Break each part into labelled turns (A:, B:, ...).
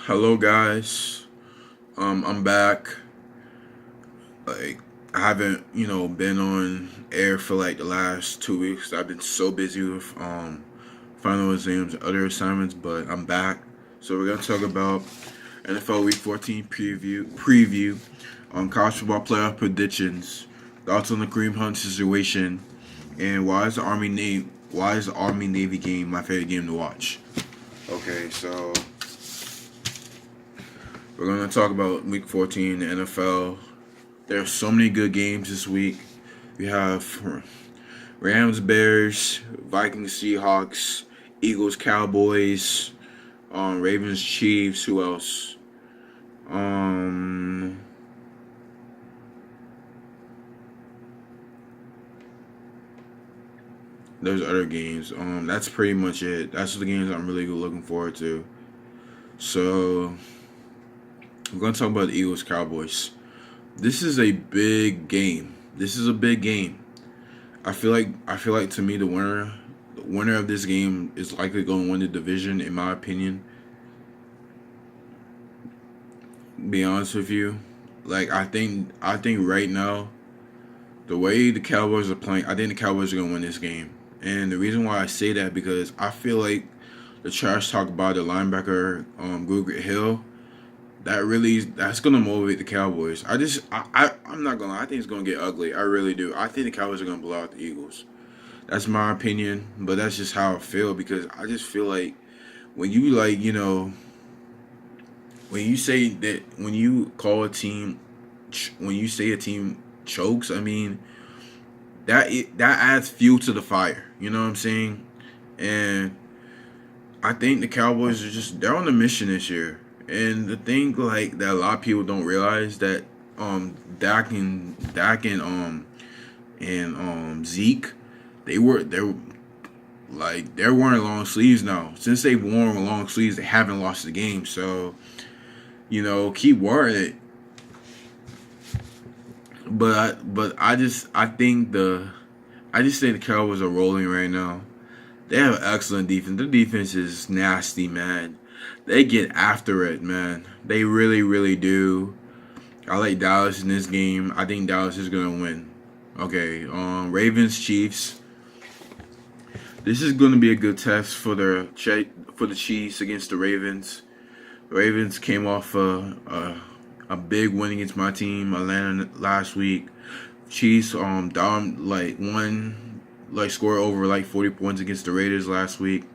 A: Hello guys. I'm back. Like I haven't, been on air for like the last 2 weeks. I've been so busy with final exams and other assignments, but I'm back. So we're gonna talk about NFL Week 14 preview on college football playoff predictions, thoughts on the Kareem Hunt situation, and why is the Army Navy game my favorite game to watch? Okay, so we're going to talk about Week 14 in the NFL. There are so many good games this week. We have Rams, Bears, Vikings, Seahawks, Eagles, Cowboys, Ravens, Chiefs. Who else? Um, there's other games. That's pretty much it. That's the games I'm really looking forward to. So we're going to talk about the Eagles, Cowboys. This is a big game. This is a big game. I feel like to me the winner of this game is likely going to win the division in my opinion. Be honest with you, like I think right now the way the Cowboys are playing, I think the Cowboys are going to win this game. And the reason why I say that because I feel like the trash talk about the linebacker Guger Hill that's gonna motivate the Cowboys. I'm not gonna lie, I think it's gonna get ugly. I really do. I think the Cowboys are gonna blow out the Eagles. That's my opinion, but that's just how I feel because I just feel like when you when you say that when you call a team when you say a team chokes, I mean that adds fuel to the fire. You know what I'm saying? And I think the Cowboys are they're on a mission this year. And the thing like that a lot of people don't realize that Dak and Zeke they're wearing long sleeves now. Since they've worn long sleeves, they haven't lost the game. So, keep wearing it. But I just think the Cowboys are rolling right now. They have an excellent defense. Their defense is nasty, man. They get after it, man. They really, really do. I like Dallas in this game. I think Dallas is gonna win. Okay, Ravens, Chiefs. This is gonna be a good test for the Chiefs against the Ravens. Ravens came off a big win against my team, Atlanta, last week. Chiefs down scored over 40 points against the Raiders last week.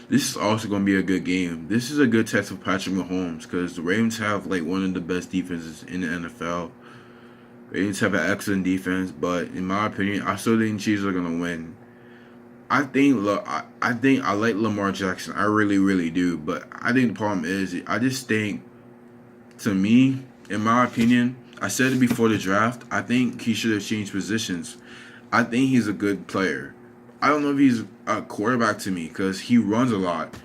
A: This is also going to be a good game. This is a good test for Patrick Mahomes because the Ravens have one of the best defenses in the NFL. Ravens have an excellent defense, but in my opinion, I still think the Chiefs are going to win. I think I like Lamar Jackson. I really, really do. But I think the problem is I just think, to me, in my opinion, I said it before the draft. I think he should have changed positions. I think he's a good player. I don't know if he's a quarterback to me because he runs a lot.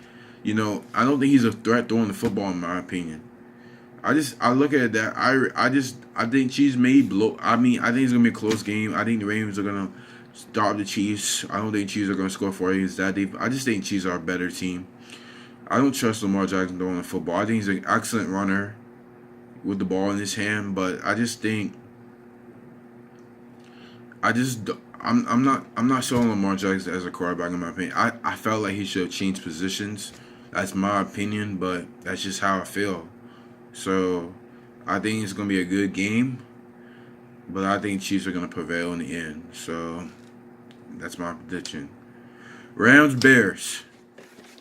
A: I don't think he's a threat throwing the football in my opinion. I look at that. I think Chiefs may blow. I mean, I think it's gonna be a close game. I think the Ravens are gonna stop the Chiefs. I don't think Chiefs are gonna score 40 against that deep. I just think Chiefs are a better team. I don't trust Lamar Jackson throwing the football. I think he's an excellent runner with the ball in his hand, but I just think I just I'm not showing Lamar Jackson as a quarterback in my opinion. I felt like he should have changed positions. That's my opinion, but that's just how I feel. So I think it's gonna be a good game, but I think Chiefs are gonna prevail in the end. So that's my prediction. Rams Bears.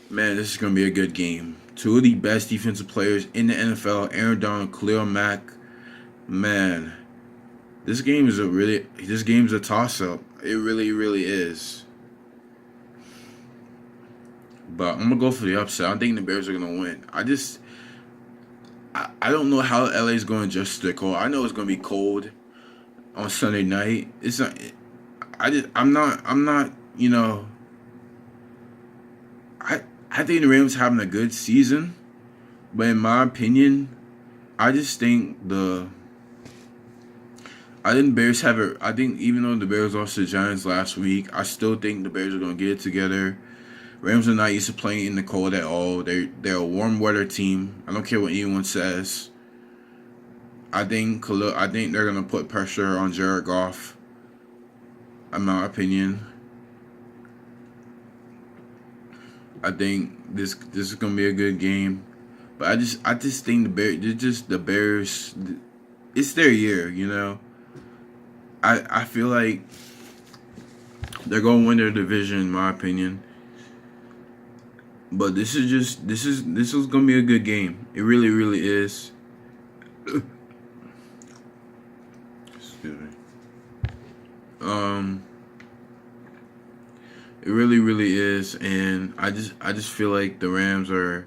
A: Man, this is gonna be a good game. Two of the best defensive players in the NFL, Aaron Donald, Khalil Mack. Man, this game's a toss up. It really, really is. But I'm gonna go for the upset. I think the Bears are gonna win. I don't know how LA is going to adjust to the cold. I know it's gonna be cold on Sunday night. It's not. I'm not. I think the Rams having a good season, but in my opinion, I just think the I think Bears have I think even though the Bears lost to the Giants last week, I still think the Bears are gonna get it together. Rams are not used to playing in the cold at all. They're a warm weather team. I don't care what anyone says. I think they're gonna put pressure on Jared Goff. In my opinion, I think this is gonna be a good game. But I just think the Bears. It's their year, you know. I feel like they're gonna win their division, in my opinion. But this is gonna be a good game. It really, really is. Excuse me. It really, really is, and I just feel like the Rams are.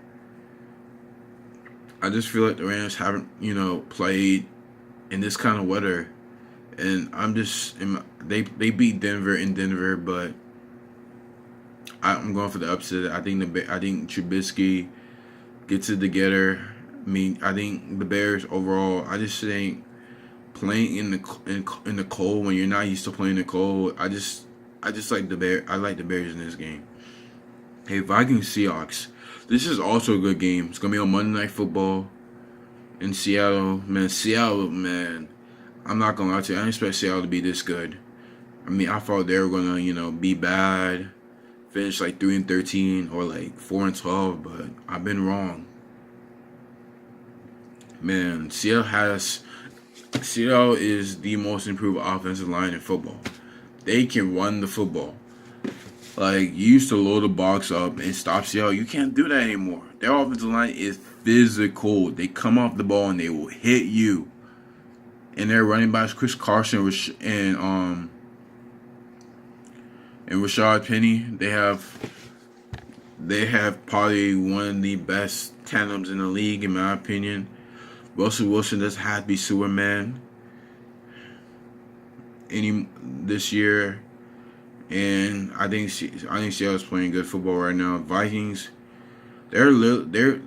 A: I just feel like the Rams haven't, played in this kind of weather, and they beat Denver in Denver, but I'm going for the upset. I think Trubisky gets it together. I mean, I think the Bears overall. I just think playing in the cold when you're not used to playing in the cold. I just like the Bears. I like the Bears in this game. Hey, Vikings Seahawks. This is also a good game. It's gonna be on Monday Night Football in Seattle. Man. I'm not gonna lie to you. I didn't expect Seattle to be this good. I mean, I thought they were gonna, be bad, finish like 3-13 or like 4-12, but I've been wrong. Man, Seattle is the most improved offensive line in football. They can run the football. Like, you used to load the box up and stop Seattle. You can't do that anymore. Their offensive line is physical. They come off the ball and they will hit you. And their running backs, Chris Carson and Rashad Penny, they have probably one of the best tandems in the league, in my opinion. Russell Wilson doesn't have to be Superman this year. And I think Seattle's playing good football right now. Vikings, they are literally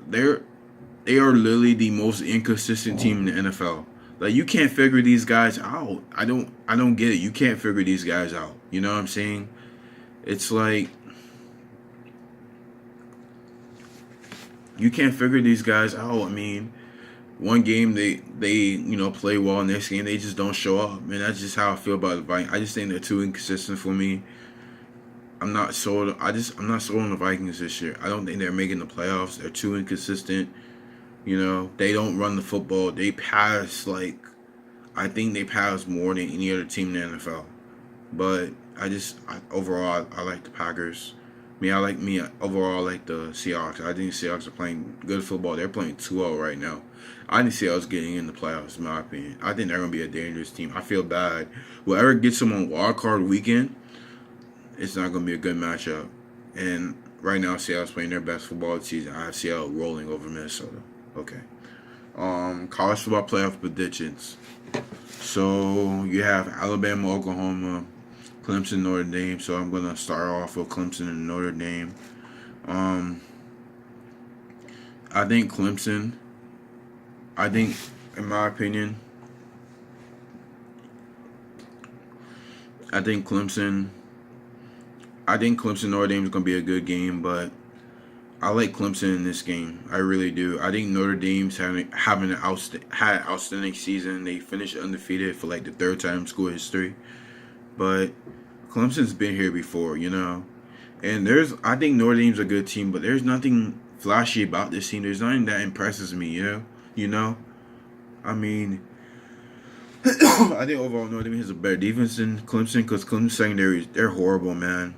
A: the most inconsistent team in the NFL. Like, you can't figure these guys out. I don't get it. You can't figure these guys out. You know what I'm saying? It's like you can't figure these guys out. I mean, one game they play well, next game they just don't show up. And that's just how I feel about the Vikings. I just think they're too inconsistent for me. I'm not sold on the Vikings this year. I don't think they're making the playoffs. They're too inconsistent. They don't run the football. They pass I think they pass more than any other team in the NFL. But overall I like the Packers. Overall I like the Seahawks. I think Seahawks are playing good football. They're playing 2-0 right now. I think Seattle's getting in the playoffs, in my opinion. I think they're going to be a dangerous team. I feel bad. Whoever gets them on wild card weekend, it's not going to be a good matchup. And right now, Seattle's playing their best football of the season. I have Seattle rolling over Minnesota. Okay. College football playoff predictions. So you have Alabama, Oklahoma, Clemson, Notre Dame. So I'm going to start off with Clemson and Notre Dame. I think in my opinion, Clemson, Notre Dame is going to be a good game, but I like Clemson in this game. I really do. I think Notre Dame's had an outstanding season. They finished undefeated for like the third time in school history. But Clemson's been here before, And I think Notre Dame's a good team, but there's nothing flashy about this team. There's nothing that impresses me, I mean, I think overall Notre Dame has a better defense than Clemson because Clemson secondary, they're horrible, man.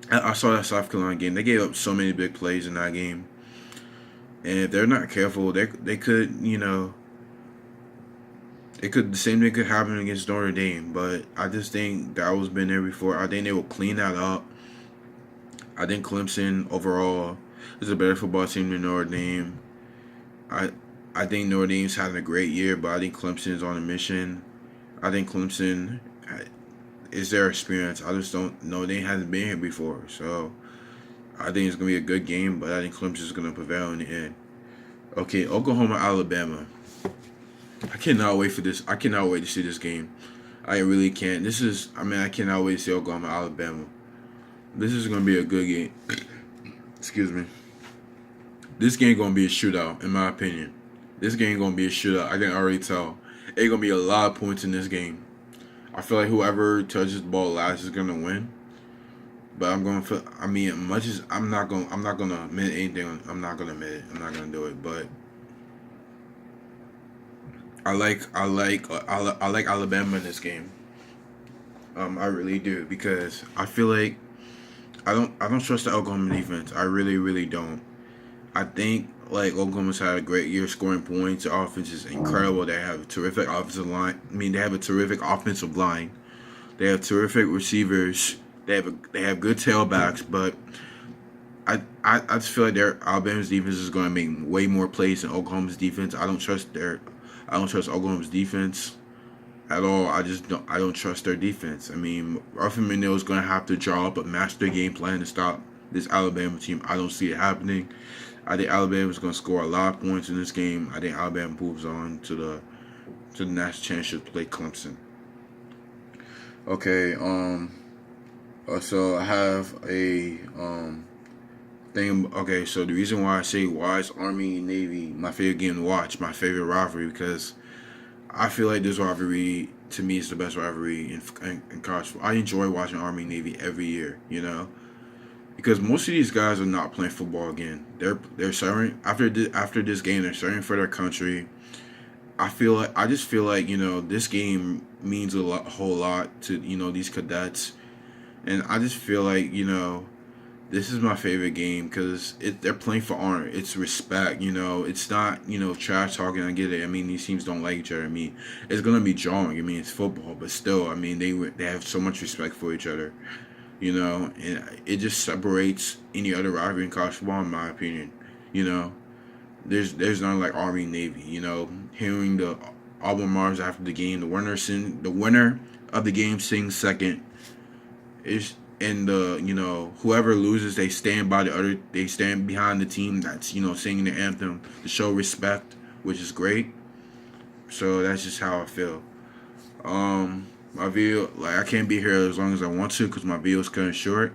A: I saw that South Carolina game. They gave up so many big plays in that game. And if they're not careful, they could, the same thing could happen against Notre Dame. But I just think Dowell's been there before. I think they will clean that up. I think Clemson overall is a better football team than Notre Dame. I think Notre Dame's having a great year, but I think Clemson's on a mission. I think Clemson is their experience. I just don't know. They hasn't been here before. So I think it's going to be a good game, but I think Clemson's going to prevail in the end. Okay, Oklahoma, Alabama. I cannot wait for this. I cannot wait to see this game. I really can't. I cannot wait to see Oklahoma, Alabama. This is going to be a good game. Excuse me. This game gonna be a shootout, in my opinion. This game gonna be a shootout. I can already tell. It's gonna be a lot of points in this game. I feel like whoever touches the ball last is gonna win. But I'm going for. I mean, much as I'm not gonna admit anything. I'm not gonna admit it. I'm not gonna do it. But I like Alabama in this game. I really do because I feel like I don't trust the Oklahoma defense. I really really don't. I think like Oklahoma's had a great year scoring points. The offense is incredible. They have a terrific offensive line. I mean, they have a terrific offensive line. They have terrific receivers. They have good tailbacks, but I just feel like their Alabama's defense is going to make way more plays than Oklahoma's defense. I don't trust Oklahoma's defense at all. I don't trust their defense. I mean, Ruffin Manil is going to have to draw up a master game plan to stop this Alabama team. I don't see it happening. I think Alabama's going to score a lot of points in this game. I think Alabama moves on to the national championship to play Clemson. Okay. So I have a thing. Okay, so the reason why I say why is Army and Navy my favorite game to watch, my favorite rivalry, because I feel like this rivalry to me is the best rivalry in college football. I enjoy watching Army and Navy every year, you know, because most of these guys are not playing football again. They're serving after this game. They're serving for their country. I just feel like this game means a whole lot to these cadets, and I just feel like this is my favorite game because they're playing for honor. It's respect. It's not trash talking. I get it. I mean, these teams don't like each other. I mean, it's gonna be jarring. I mean, it's football, but still, I mean, they have so much respect for each other. And it just separates any other rivalry in college football, in my opinion. You know, there's nothing like Army and Navy. Hearing the Albemarle's after the game, the winner of the game sings second. Is and whoever loses, they stand behind the team that's singing the anthem to show respect, which is great. So that's just how I feel. My video, like, I can't be here as long as I want to because my video is cutting short.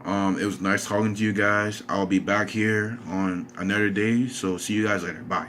A: It was nice talking to you guys. I'll be back here on another day. So see you guys later. Bye.